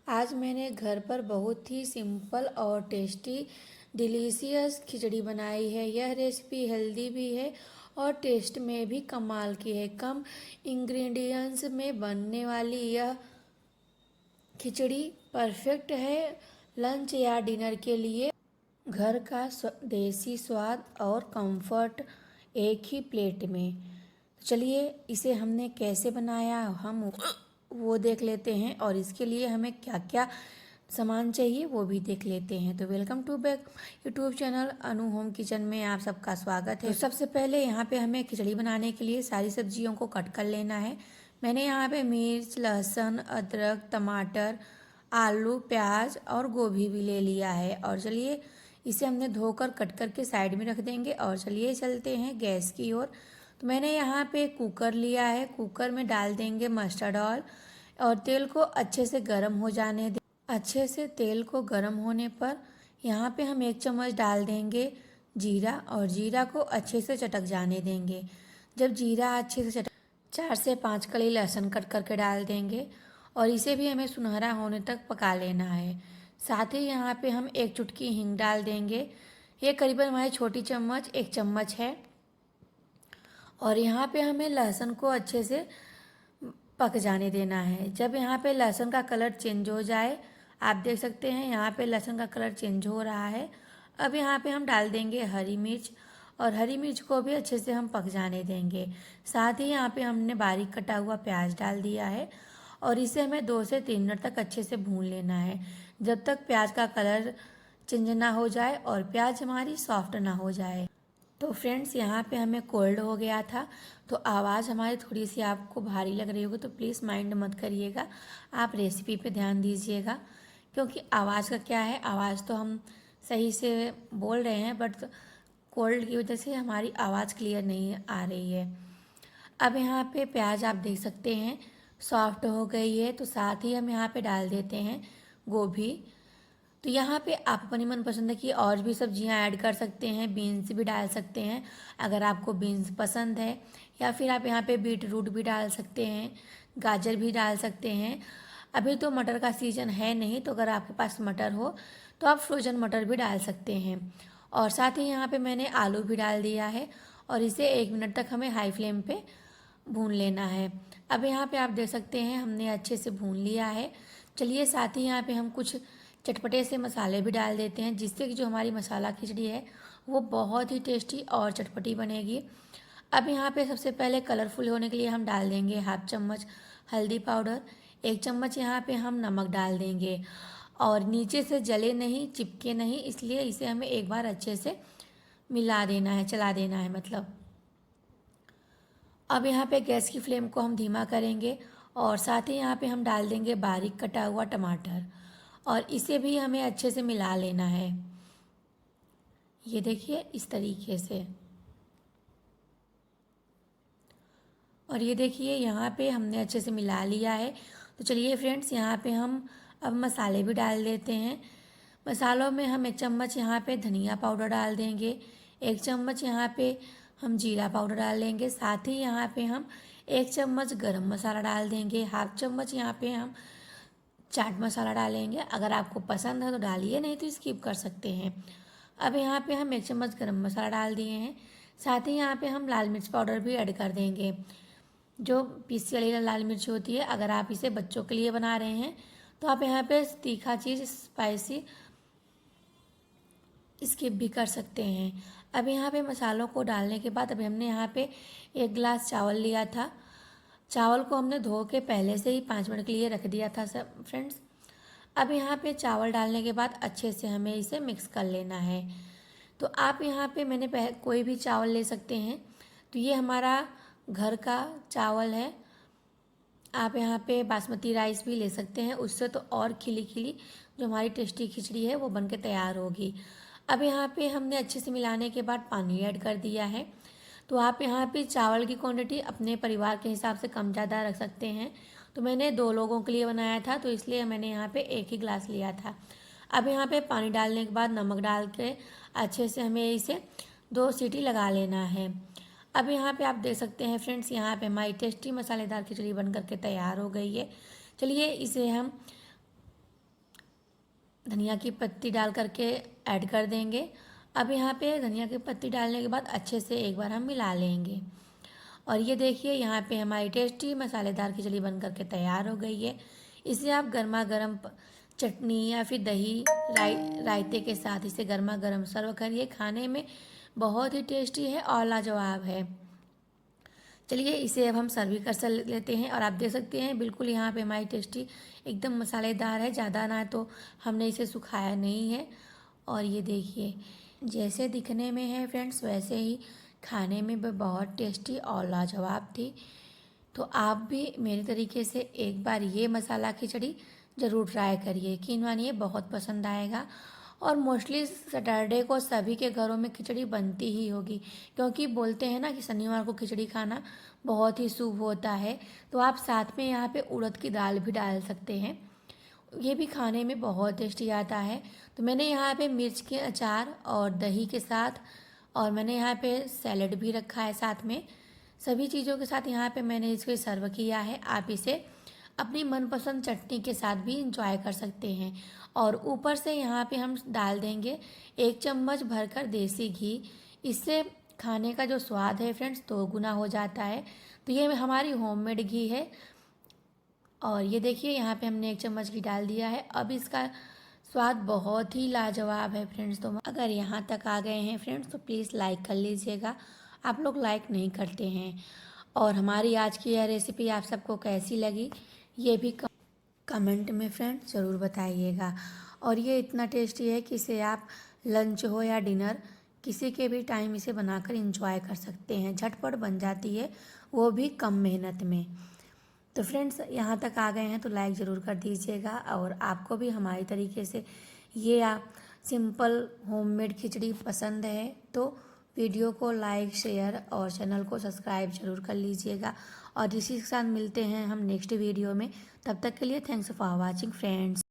आज मैंने घर पर बहुत ही सिंपल और टेस्टी डिलीशियस खिचड़ी बनाई है। यह रेसिपी हेल्दी भी है और टेस्ट में भी कमाल की है। कम इंग्रेडिएंट्स में बनने वाली यह खिचड़ी परफेक्ट है लंच या डिनर के लिए। घर का देसी स्वाद और कंफर्ट एक ही प्लेट में। चलिए इसे हमने कैसे बनाया हम वो देख लेते हैं और इसके लिए हमें क्या क्या सामान चाहिए वो भी देख लेते हैं। तो welcome to back YouTube channel Anu home kitchen में आप सबका स्वागत है। तो सबसे पहले यहाँ पे हमें खिचड़ी बनाने के लिए सारी सब्जियों को कट कर लेना है। मैंने यहाँ पे मिर्च, लहसुन, अदरक, टमाटर, आलू, प्याज और गोभी भी ले लिया है। और चलिए इसे हमने धोकर कट करके साइड में रख देंगे और चलिए चलते हैं गैस की ओर। तो मैंने यहाँ पे कुकर लिया है। कुकर में डाल देंगे मस्टर्ड ऑयल और तेल को अच्छे से गर्म हो जाने दें। अच्छे से तेल को गर्म होने पर यहाँ पे हम 1 चम्मच डाल देंगे जीरा और जीरा को अच्छे से चटक जाने देंगे। जब जीरा अच्छे से चटक 4 से 5 कली लहसुन कट करके डाल देंगे और इसे भी हमें सुनहरा होने तक पका लेना है। साथ ही यहाँ पे हम 1 चुटकी हींग डाल देंगे। ये करीबन हमारी छोटी चम्मच 1 चम्मच है। और यहाँ पे हमें लहसुन को अच्छे से पक जाने देना है। जब यहाँ पे लहसुन का कलर चेंज हो जाए, आप देख सकते हैं यहाँ पे लहसुन का कलर चेंज हो रहा है। अब यहाँ पे हम डाल देंगे हरी मिर्च और हरी मिर्च को भी अच्छे से हम पक जाने देंगे। साथ ही यहाँ पे हमने बारीक कटा हुआ प्याज डाल दिया है और इसे हमें 2 से 3 मिनट तक अच्छे से भून लेना है, जब तक प्याज का कलर चेंज ना हो जाए और प्याज हमारी सॉफ्ट ना हो जाए। तो फ्रेंड्स यहाँ पे हमें कोल्ड हो गया था, तो आवाज़ हमारी थोड़ी सी आपको भारी लग रही होगी, तो प्लीज़ माइंड मत करिएगा, आप रेसिपी पे ध्यान दीजिएगा। क्योंकि आवाज़ का क्या है, आवाज़ तो हम सही से बोल रहे हैं बट कोल्ड की वजह से हमारी आवाज़ क्लियर नहीं आ रही है। अब यहाँ पे प्याज आप देख सकते हैं सॉफ्ट हो गई है, तो साथ ही हम यहाँ पे डाल देते हैं गोभी। तो यहाँ पे आप अपनी मनपसंद की और भी सब्जियाँ ऐड कर सकते हैं, बीन्स भी डाल सकते हैं अगर आपको बीन्स पसंद है, या फिर आप यहाँ पे बीट रूट भी डाल सकते हैं, गाजर भी डाल सकते हैं। अभी तो मटर का सीज़न है नहीं, तो अगर आपके पास मटर हो तो आप फ्रोजन मटर भी डाल सकते हैं। और साथ ही यहाँ पे मैंने आलू भी डाल दिया है और इसे 1 मिनट तक हमें हाई फ्लेम पे भून लेना है। अब यहाँ पे आप देख सकते हैं हमने अच्छे से भून लिया है। चलिए साथ ही यहाँ पे हम कुछ चटपटे से मसाले भी डाल देते हैं, जिससे कि जो हमारी मसाला खिचड़ी है वो बहुत ही टेस्टी और चटपटी बनेगी। अब यहाँ पे सबसे पहले कलरफुल होने के लिए हम डाल देंगे 1/2 चम्मच हल्दी पाउडर, 1 चम्मच यहाँ पे हम नमक डाल देंगे। और नीचे से जले नहीं, चिपके नहीं, इसलिए इसे हमें एक बार अच्छे से मिला देना है, चला देना है मतलब। अब यहाँ पे गैस की फ्लेम को हम धीमा करेंगे और साथ ही यहाँ पे हम डाल देंगे बारीक कटा हुआ टमाटर और इसे भी हमें अच्छे से मिला लेना है। ये देखिए इस तरीके से। और ये देखिए यहाँ पे हमने अच्छे से मिला लिया है। तो चलिए फ्रेंड्स यहाँ पे हम अब मसाले भी डाल देते हैं। मसालों में हम 1 चम्मच यहाँ पे धनिया पाउडर डाल देंगे, 1 चम्मच यहाँ पे हम जीरा पाउडर डाल देंगे, साथ ही यहाँ पे हम 1 चम्मच गरम मसाला डाल देंगे, 1/2 चम्मच यहाँ पे हम चाट मसाला डालेंगे। अगर आपको पसंद है तो डालिए, नहीं तो स्किप कर सकते हैं। अब यहाँ पे हम 1 चम्मच गरम मसाला डाल दिए हैं। साथ ही यहाँ पे हम लाल मिर्च पाउडर भी ऐड कर देंगे, जो पीसी वाली लाल मिर्च होती है। अगर आप इसे बच्चों के लिए बना रहे हैं तो आप यहाँ पे तीखा चीज़ स्पाइसी स्किप भी कर सकते हैं। अब यहाँ पे मसालों को डालने के बाद अभी हमने यहाँ पे 1 गिलास चावल लिया था। चावल को हमने धो के पहले से ही 5 मिनट के लिए रख दिया था सब फ्रेंड्स। अब यहाँ पे चावल डालने के बाद अच्छे से हमें इसे मिक्स कर लेना है। तो आप यहाँ पे मैंने कोई भी चावल ले सकते हैं। तो ये हमारा घर का चावल है। आप यहाँ पे बासमती राइस भी ले सकते हैं, उससे तो और खिली खिली जो हमारी टेस्टी खिचड़ी है वो बन के तैयार होगी। अब यहाँ पे हमने अच्छे से मिलाने के बाद पानी ऐड कर दिया है। तो आप यहाँ पे चावल की क्वांटिटी अपने परिवार के हिसाब से कम ज़्यादा रख सकते हैं। तो मैंने 2 लोगों के लिए बनाया था, तो इसलिए मैंने यहाँ पे 1 ही गिलास लिया था। अब यहाँ पे पानी डालने के बाद नमक डाल के अच्छे से हमें इसे 2 सीटी लगा लेना है। अब यहाँ पे आप देख सकते हैं फ्रेंड्स, यहाँ पे हमारी टेस्टी मसालेदार खिचड़ी बन करके तैयार हो गई है। चलिए इसे हम धनिया की पत्ती डाल करके ऐड कर देंगे। अब यहाँ पे धनिया की पत्ती डालने के बाद अच्छे से एक बार हम मिला लेंगे। और ये देखिए यहाँ पे हमारी टेस्टी मसालेदार खिचड़ी बन करके तैयार हो गई है। इसे आप गर्मा गर्म चटनी या फिर दही रायते के साथ इसे गर्मा गर्म सर्व करिए। खाने में बहुत ही टेस्टी है और लाजवाब है। चलिए इसे अब हम सर्व कर लेते हैं। और आप देख सकते हैं बिल्कुल यहाँ पे हमारी टेस्टी एकदम मसालेदार है, ज़्यादा ना तो हमने इसे सुखाया नहीं है। और ये देखिए जैसे दिखने में है फ्रेंड्स वैसे ही खाने में भी बहुत टेस्टी और लाजवाब थी। तो आप भी मेरे तरीके से एक बार ये मसाला खिचड़ी ज़रूर ट्राई करिए। यकीन मानिए बहुत पसंद आएगा। और मोस्टली सैटरडे को सभी के घरों में खिचड़ी बनती ही होगी, क्योंकि बोलते हैं ना कि शनिवार को खिचड़ी खाना बहुत ही शुभ होता है। तो आप साथ में यहाँ पे उड़द की दाल भी डाल सकते हैं, ये भी खाने में बहुत टेस्टी आता है। तो मैंने यहाँ पे मिर्च के अचार और दही के साथ, और मैंने यहाँ पे सैलेड भी रखा है साथ में। सभी चीज़ों के साथ यहाँ पे मैंने इसको सर्व किया है। आप इसे अपनी मनपसंद चटनी के साथ भी इंजॉय कर सकते हैं। और ऊपर से यहाँ पे हम डाल देंगे 1 चम्मच भरकर देसी घी। इससे खाने का जो स्वाद है फ्रेंड्स 2 गुना हो जाता है। तो ये हमारी होममेड घी है। और ये देखिए यहाँ पे हमने 1 चम्मच घी डाल दिया है। अब इसका स्वाद बहुत ही लाजवाब है फ्रेंड्स। तो अगर यहाँ तक आ गए हैं फ्रेंड्स तो प्लीज़ लाइक कर लीजिएगा, आप लोग लाइक नहीं करते हैं। और हमारी आज की यह रेसिपी आप सबको कैसी लगी ये भी कमेंट में फ्रेंड्स ज़रूर बताइएगा। और ये इतना टेस्टी है कि इसे आप लंच हो या डिनर किसी के भी टाइम इसे बनाकर इंजॉय कर सकते हैं। झटपट बन जाती है, वो भी कम मेहनत में। तो फ्रेंड्स यहाँ तक आ गए हैं तो लाइक ज़रूर कर दीजिएगा। और आपको भी हमारी तरीके से ये आप सिंपल होममेड खिचड़ी पसंद है तो वीडियो को लाइक शेयर और चैनल को सब्सक्राइब जरूर कर लीजिएगा। और इसी के साथ मिलते हैं हम नेक्स्ट वीडियो में। तब तक के लिए थैंक्स फॉर वॉचिंग फ्रेंड्स।